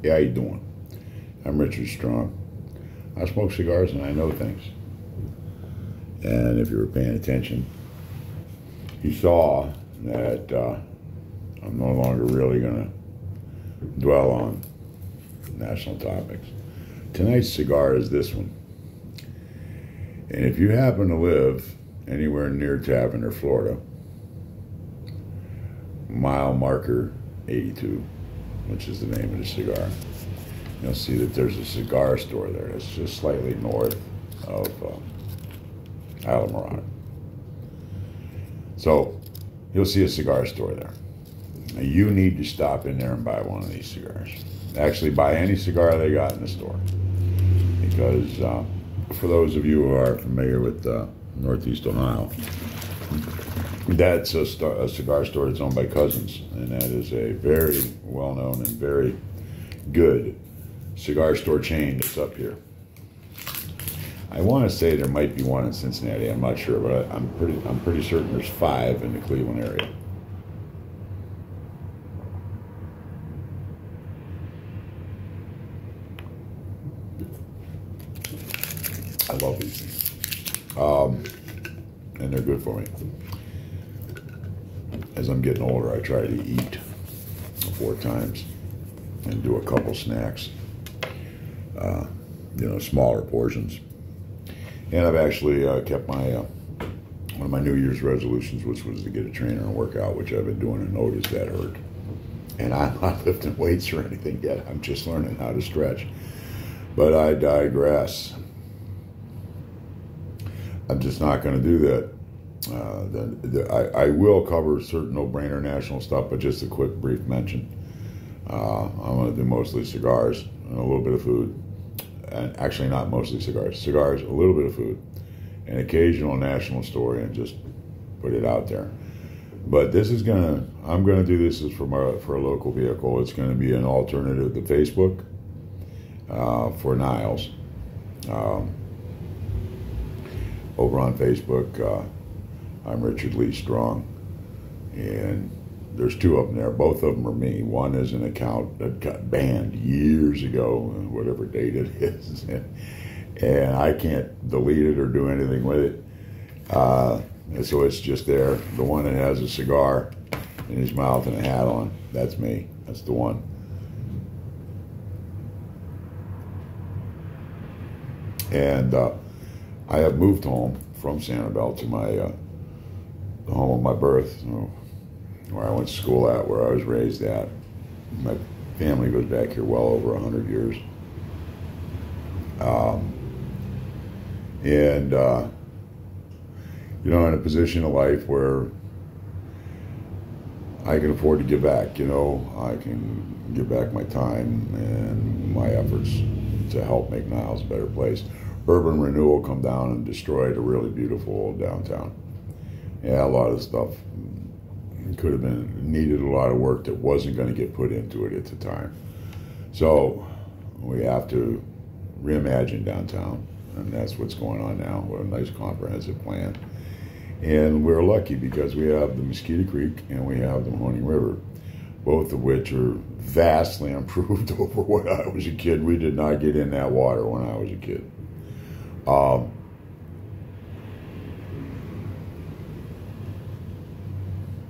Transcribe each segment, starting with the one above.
Yeah, how you doing? I'm Richard Strong. I smoke cigars and I know things. And if you were paying attention, you saw that I'm no longer really going to dwell on national topics. Tonight's cigar is this one. And if you happen to live anywhere near Taverner, Florida, mile marker 82, which is the name of the cigar, you'll see that there's a cigar store there that's just slightly north of Islamorada. So you'll see a cigar store there. Now, you need to stop in there and buy one of these cigars. Actually, buy any cigar they got in the store. Because for those of you who are familiar with Northeast Ohio, that's a cigar store that's owned by Cousins. And that is a very well-known and very good cigar store chain that's up here. I want to say there might be one in Cincinnati. I'm not sure, but I'm pretty certain there's 5 in the Cleveland area. I love these things, and they're good for me. As I'm getting older, I try to eat 4 times and do a couple snacks. Smaller portions. And I've actually kept my one of my New Year's resolutions, which was to get a trainer and work out, which I've been doing, and noticed that hurt. And I'm not lifting weights or anything yet. I'm just learning how to stretch. But I digress. I'm just not going to do that. I will cover certain no-brainer national stuff, but just a quick brief mention. I'm going to do mostly cigars and a little bit of food. And actually not mostly cigars. Cigars, a little bit of food, an occasional national story, and just put it out there. But this is I'm gonna do this for a local vehicle. It's gonna be an alternative to Facebook for Niles. Over on Facebook, I'm Richard Lee Strong, and there's 2 of them there. Both of them are me. One is an account that got banned years ago, whatever date it is, and I can't delete it or do anything with it. And so it's just there. The one that has a cigar in his mouth and a hat on, that's me. That's the one. And I have moved home from Sanibel to my the home of my birth. Where I went to school at, where I was raised at. My family goes back here well over 100 years. In a position of life where I can afford to give back, I can give back my time and my efforts to help make Niles a better place. Urban renewal come down and destroyed a really beautiful old downtown. Yeah, a lot of stuff could have needed a lot of work that wasn't going to get put into it at the time. So we have to reimagine downtown, and that's what's going on now with a nice comprehensive plan. And we're lucky because we have the Mosquito Creek and we have the Mahoning River, both of which are vastly improved over when I was a kid. We did not get in that water when I was a kid.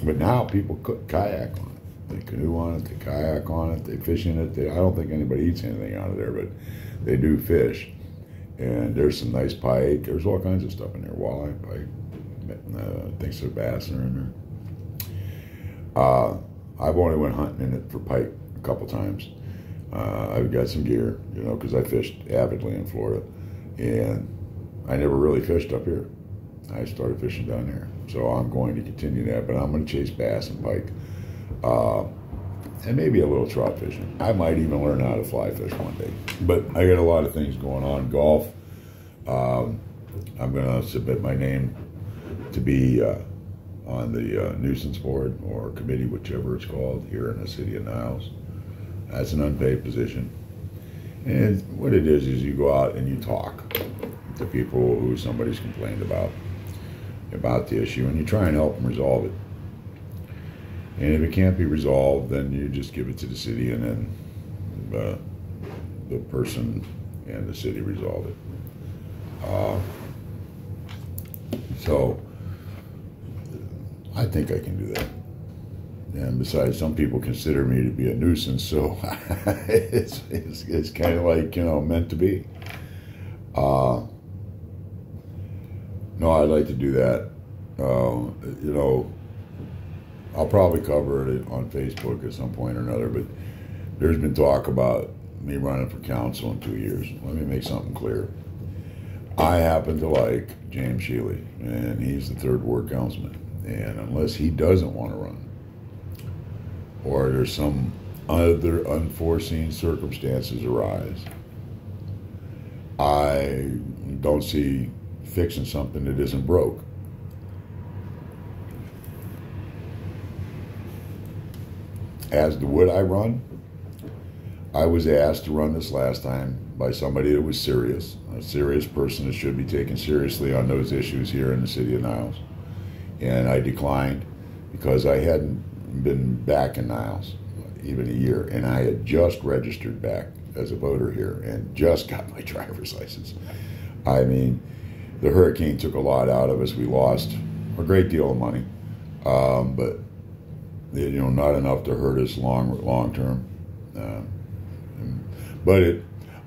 But now people kayak on it. They canoe on it, they kayak on it, they fish in it. I don't think anybody eats anything out of there, but they do fish. And there's some nice pike. There's all kinds of stuff in there. Walleye, pike. I think some bass are in there. I've only went hunting in it for pike a couple times. I've got some gear, because I fished avidly in Florida. And I never really fished up here. I started fishing down there. So I'm going to continue that, but I'm going to chase bass and pike. And maybe a little trout fishing. I might even learn how to fly fish one day. But I got a lot of things going on. Golf. I'm going to submit my name to be on the nuisance board or committee, whichever it's called, here in the city of Niles. That's an unpaid position. And what it is you go out and you talk to people who somebody's complained about the issue, and you try and help them resolve it. And if it can't be resolved, then you just give it to the city, and then the person and the city resolve it. So I think I can do that. And besides, some people consider me to be a nuisance, so it's kind of like, meant to be. No, I'd like to do that. I'll probably cover it on Facebook at some point or another, but there's been talk about me running for council in 2 years. Let me make something clear. I happen to like James Shealy, and he's the 3rd Ward councilman. And unless he doesn't want to run, or there's some other unforeseen circumstances arise, I don't see fixing something that isn't broke. As to would I run, I was asked to run this last time by somebody that was serious, a serious person that should be taken seriously on those issues here in the city of Niles. And I declined because I hadn't been back in Niles even a year, and I had just registered back as a voter here and just got my driver's license. I mean, the hurricane took a lot out of us. We lost a great deal of money, but not enough to hurt us long term. But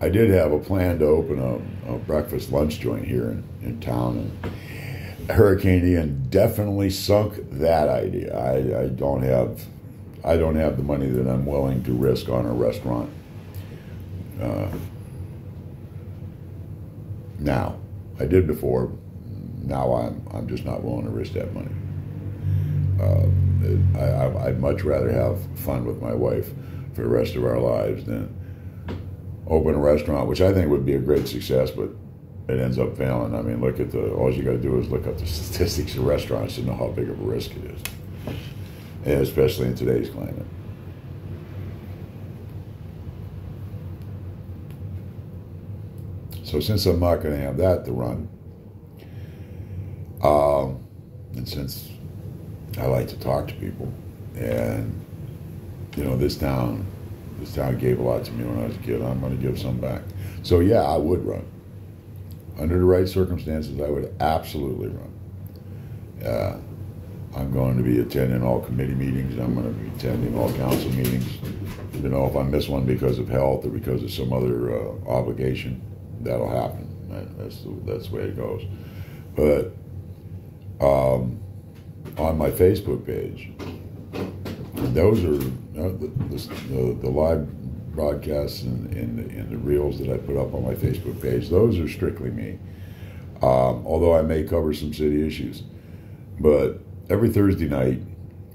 I did have a plan to open a breakfast lunch joint here in town, and Hurricane Ian definitely sunk that idea. I don't have the money that I'm willing to risk on a restaurant now. I did before. Now I'm just not willing to risk that money. I'd much rather have fun with my wife for the rest of our lives than open a restaurant, which I think would be a great success, but it ends up failing. I mean, all you got to do is look up the statistics of restaurants to know how big of a risk it is, and especially in today's climate. So since I'm not going to have that to run, and since I like to talk to people, and this town gave a lot to me when I was a kid, I'm going to give some back. So yeah, I would run. Under the right circumstances, I would absolutely run. I'm going to be attending all committee meetings. I'm going to be attending all council meetings. If I miss one because of health or because of some other obligation, that'll happen. That's the way it goes. But on my Facebook page, those are the live broadcasts and the reels that I put up on my Facebook page. Those are strictly me. Although I may cover some city issues, but every Thursday night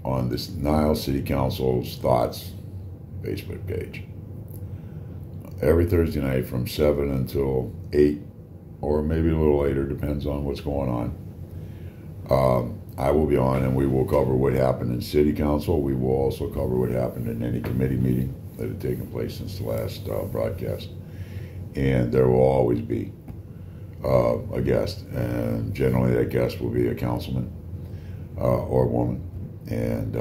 on this Niles City Council's Thoughts Facebook page, every Thursday night from 7 until 8, or maybe a little later, depends on what's going on. I will be on, and we will cover what happened in City Council. We will also cover what happened in any committee meeting that had taken place since the last broadcast. And there will always be a guest, and generally that guest will be a councilman or a woman. And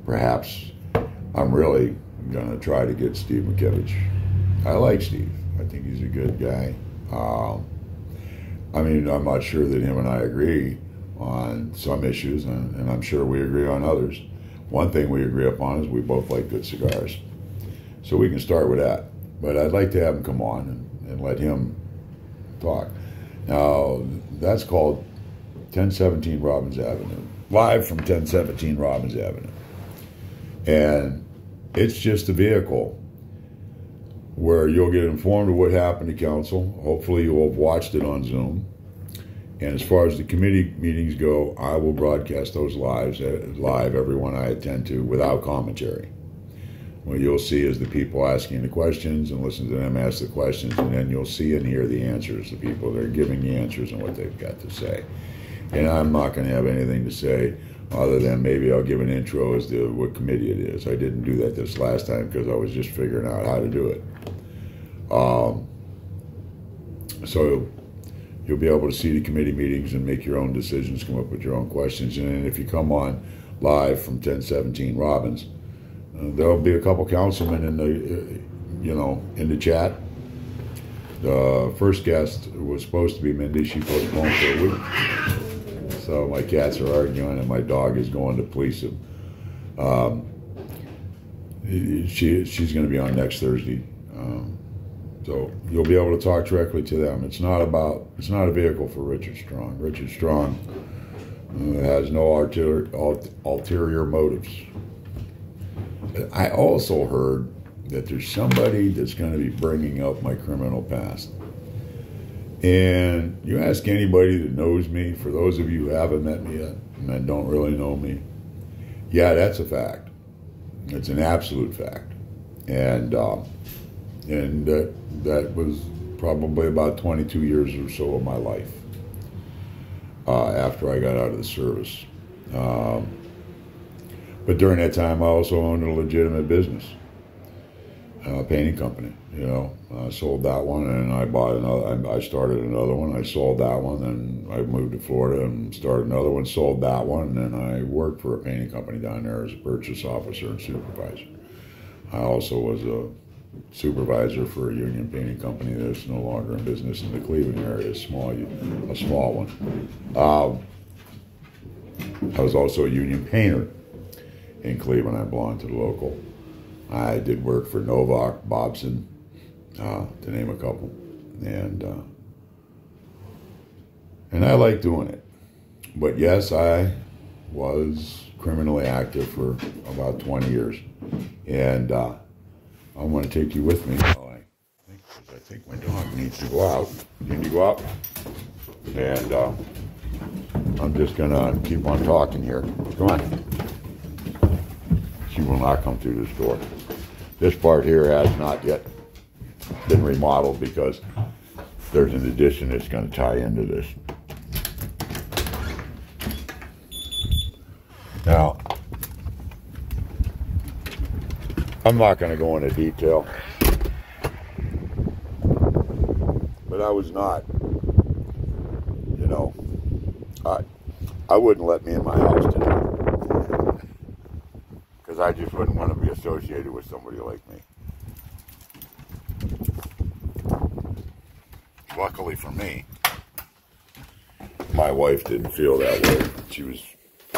perhaps I'm really going to try to get Steve McKevich. I like Steve. I think he's a good guy. I'm not sure that him and I agree on some issues, and I'm sure we agree on others. One thing we agree upon is we both like good cigars. So we can start with that. But I'd like to have him come on and let him talk. Now, that's called 1017 Robbins Avenue, live from 1017 Robbins Avenue. And it's just a vehicle where you'll get informed of what happened to council. Hopefully you'll have watched it on Zoom. And as far as the committee meetings go, I will broadcast those live, every one I attend to, without commentary. What you'll see is the people asking the questions and listen to them ask the questions, and then you'll see and hear the answers, the people that are giving the answers and what they've got to say. And I'm not going to have anything to say other than maybe I'll give an intro as to what committee it is. I didn't do that this last time because I was just figuring out how to do it. So you'll be able to see the committee meetings and make your own decisions, come up with your own questions. And then if you come on live from 1017 Robbins, there'll be a couple councilmen in the, in the chat. The first guest was supposed to be Mindy. She postponed for a week. So my cats are arguing, and my dog is going to police him. She's going to be on next Thursday. So you'll be able to talk directly to them. It's not a vehicle for Richard Strong. Richard Strong has no ulterior motives. I also heard that there's somebody that's going to be bringing up my criminal past. And you ask anybody that knows me, for those of you who haven't met me yet and that don't really know me, yeah, that's a fact. It's an absolute fact. And that was probably about 22 years or so of my life after I got out of the service. But during that time, I also owned a legitimate business, a painting company. I sold that one, and I bought another. I started another one. I sold that one, and I moved to Florida and started another one. Sold that one, and then I worked for a painting company down there as a purchase officer and supervisor. I also was a supervisor for a union painting company that's no longer in business in the Cleveland area, a small one. I was also a union painter in Cleveland. I belonged to the local. I did work for Novak, Bobson, to name a couple, and I like doing it. But yes, I was criminally active for about 20 years, and I want to take you with me. I think my dog needs to go out. You need to go out, and I'm just gonna keep on talking here. Come on. She will not come through this door. This part here has not yet been remodeled because there's an addition that's going to tie into this. Now, I'm not going to go into detail, but I was not, I wouldn't let me in my house today. Because I just wouldn't want to be associated with somebody like me. Luckily for me, my wife didn't feel that way. She was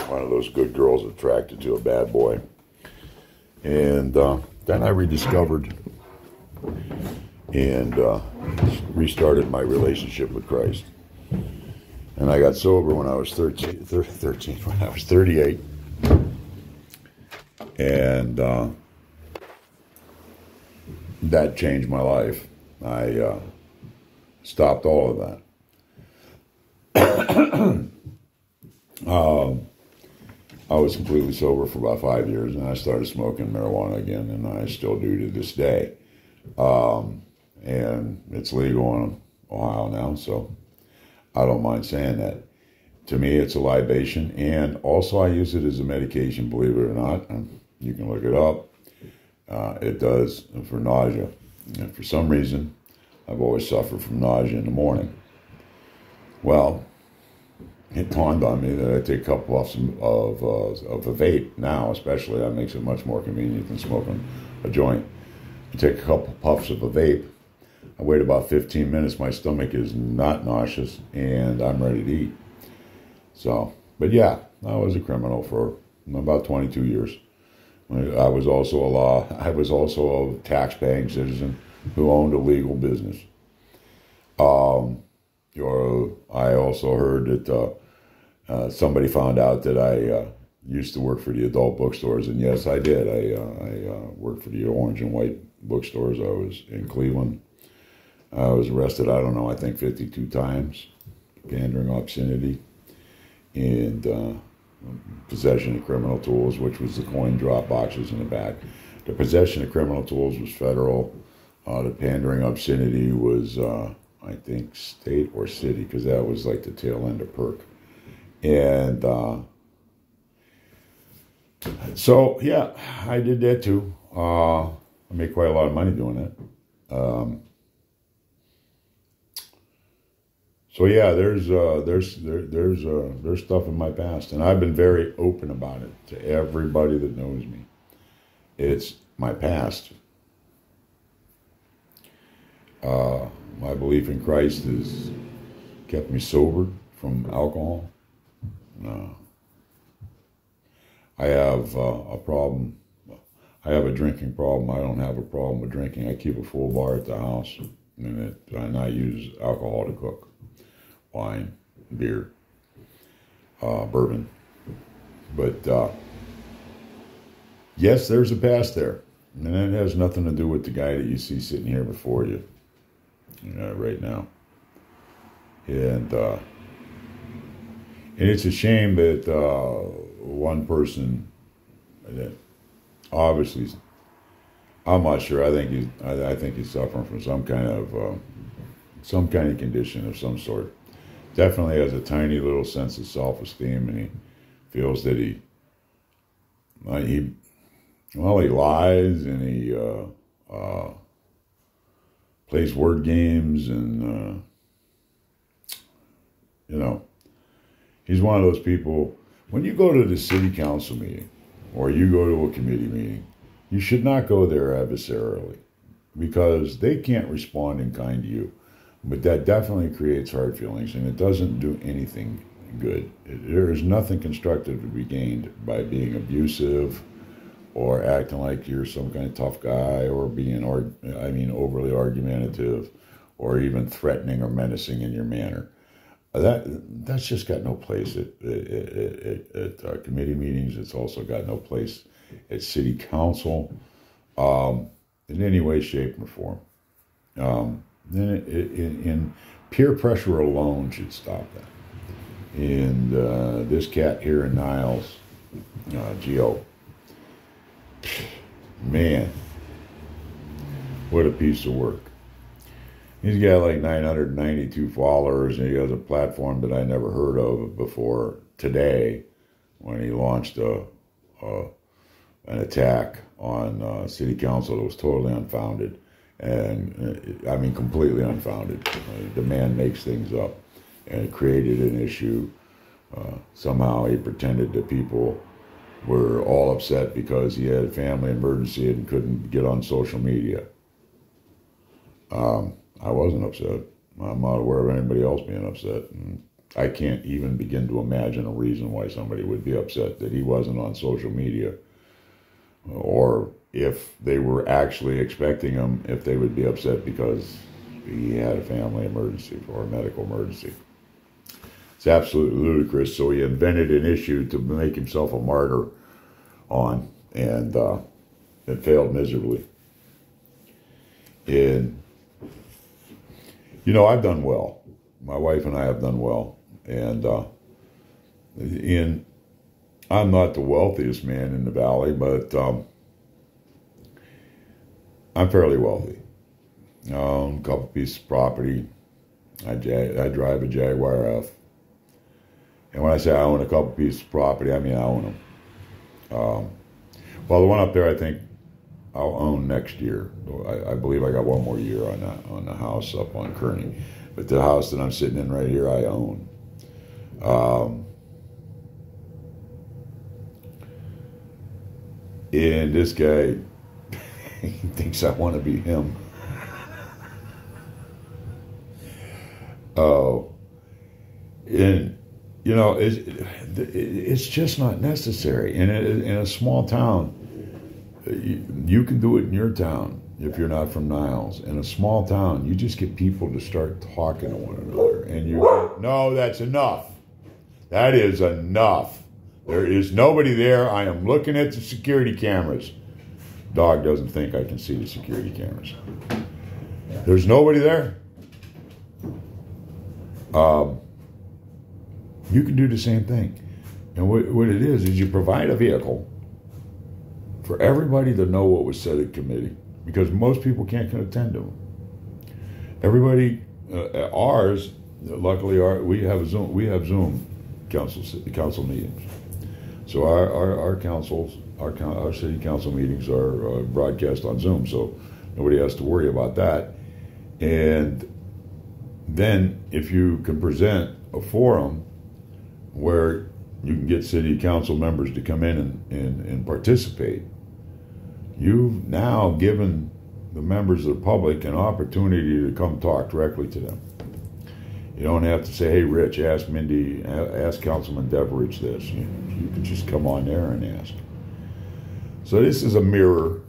one of those good girls attracted to a bad boy. And then I rediscovered and restarted my relationship with Christ. And I got sober when I was 13 when I was 38. And that changed my life. I stopped all of that. I was completely sober for about 5 years, and I started smoking marijuana again, and I still do to this day. And it's legal in Ohio now, so I don't mind saying that. To me, it's a libation, and also I use it as a medication, believe it or not. You can look it up. It does for nausea. And for some reason, I've always suffered from nausea in the morning. Well, it dawned on me that I take a couple puffs of a vape now, especially. That makes it much more convenient than smoking a joint. I take a couple puffs of a vape. I wait about 15 minutes. My stomach is not nauseous, and I'm ready to eat. So, but yeah, I was a criminal for about 22 years. I was also a tax-paying citizen who owned a legal business. I also heard that somebody found out that I used to work for the adult bookstores, and yes, I did. I worked for the orange and white bookstores. I was in Cleveland. I was arrested, I think 52 times, pandering obscenity, and possession of criminal tools, which was the coin drop boxes in the back. The possession of criminal tools was federal. The pandering obscenity was, I think, state or city, because that was like the tail end of PERC. And so, yeah, I did that too. I made quite a lot of money doing that. So yeah, there's stuff in my past, and I've been very open about it to everybody that knows me. it's my past. My belief in Christ has kept me sober from alcohol. I have a problem. I have a drinking problem. I don't have a problem with drinking. I keep a full bar at the house, and I use alcohol to cook. Wine, beer, bourbon. But yes, there's a past there. And it has nothing to do with the guy that you see sitting here before you, right now. And it's a shame that one person that obviously, I'm not sure. I think he's suffering from some kind of condition of some sort. Definitely has a tiny little sense of self-esteem, and he feels that he lies, and he plays word games, and he's one of those people. When you go to the city council meeting or you go to a committee meeting, you should not go there adversarially, because they can't respond in kind to you. But that definitely creates hard feelings, and it doesn't do anything good. There is nothing constructive to be gained by being abusive or acting like you're some kind of tough guy, or being, overly argumentative, or even threatening or menacing in your manner. That's just got no place at committee meetings. It's also got no place at city council in any way, shape, or form. In peer pressure alone should stop that. And this cat here in Niles, Gio, man, what a piece of work. He's got like 992 followers, and he has a platform that I never heard of before today, when he launched an attack on city council that was totally unfounded. And I mean, completely unfounded. The man makes things up, and it created an issue. Somehow he pretended that people were all upset because he had a family emergency and couldn't get on social media. I wasn't upset. I'm not aware of anybody else being upset. And I can't even begin to imagine a reason why somebody would be upset that he wasn't on social media, or if they were actually expecting him, if they would be upset because he had a family emergency or a medical emergency. It's absolutely ludicrous. So he invented an issue to make himself a martyr on, and it failed miserably. And, I've done well. My wife and I have done well. And I'm not the wealthiest man in the valley, but I'm fairly wealthy. I own a couple pieces of property. I drive a Jaguar F. And when I say I own a couple pieces of property, I mean I own them. Well, the one up there, I think I'll own next year. I believe I got one more year on the house up on Kearney. But the house that I'm sitting in right here, I own. And this guy, he thinks I want to be him. Oh, and it's just not necessary. In a small town, you can do it in your town if you're not from Niles. In a small town, you just get people to start talking to one another, and no, that's enough. That is enough. There is nobody there. I am looking at the security cameras. Dog doesn't think I can see the security cameras. There's nobody there. You can do the same thing. And what it is you provide a vehicle for everybody to know what was said at committee, because most people can't attend to them. Everybody, luckily we have Zoom council meetings. So our city council meetings are broadcast on Zoom, so nobody has to worry about that. And then if you can present a forum where you can get city council members to come in and participate, you've now given the members of the public an opportunity to come talk directly to them. You don't have to say, hey, Rich, ask Mindy, ask Councilman Deveridge this. You can just come on there and ask. So this is a mirror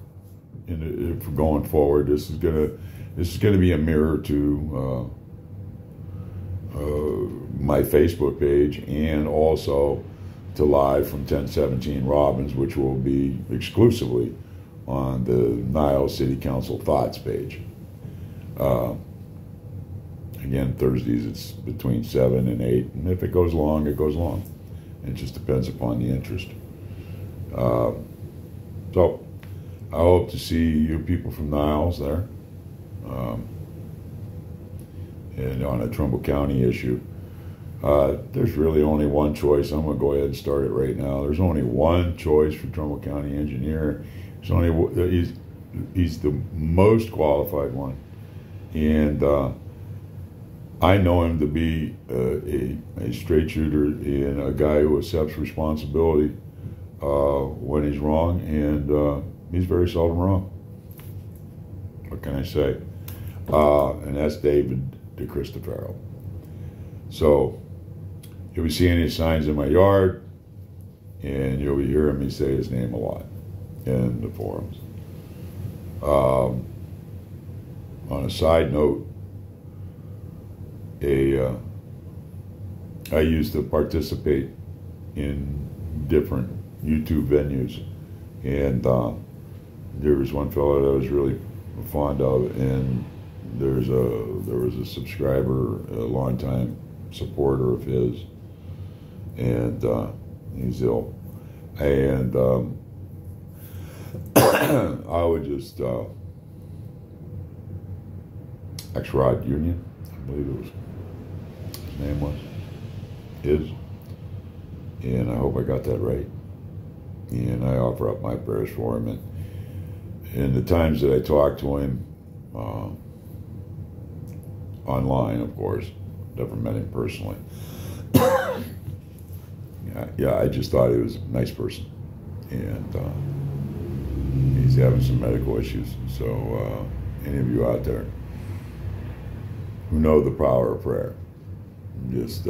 for going forward. This is gonna be a mirror to my Facebook page, and also to Live from 1017 Robbins, which will be exclusively on the Niles City Council Thoughts page. Again, Thursdays it's between 7 and 8, and if it goes long, it goes long. It just depends upon the interest. So I hope to see you people from Niles there. And on a Trumbull County issue, there's really only one choice. I'm going to go ahead and start it right now. There's only one choice for Trumbull County engineer. He's the most qualified one, and I know him to be a straight shooter and a guy who accepts responsibility when he's wrong, and he's very seldom wrong. What can I say? And that's David DeCristofaro. So you'll be seeing his signs in my yard, and you'll be hearing me say his name a lot in the forums. On a side note, I used to participate in different YouTube venues, and there was one fellow that I was really fond of, and there was a subscriber, a longtime supporter of his, and he's ill, and I would just X-Rod Union, I believe it was his name was, and I hope I got that right, and I offer up my prayers for him, and the times that I talk to him online, of course, never met him personally. Yeah, I just thought he was a nice person, and he's having some medical issues. So any of you out there who know the power of prayer, just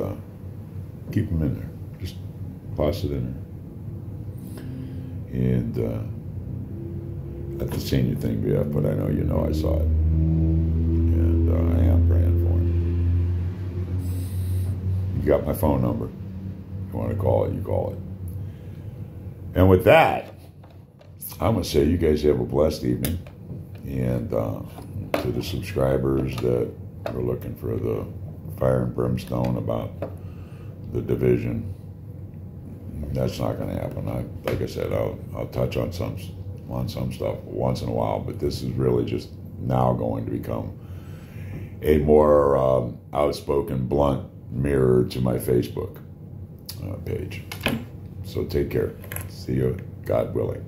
keep him in there. Just toss it in there. And I haven't seen your thing yet, but I know you know I saw it. And I am praying for him. You got my phone number. You want to call it, you call it. And with that, I'm going to say you guys have a blessed evening. And to the subscribers that are looking for the fire and brimstone about the division, that's not going to happen. Like I said, I'll touch on some stuff once in a while, but this is really just now going to become a more outspoken, blunt mirror to my Facebook page. So take care. See you, God willing.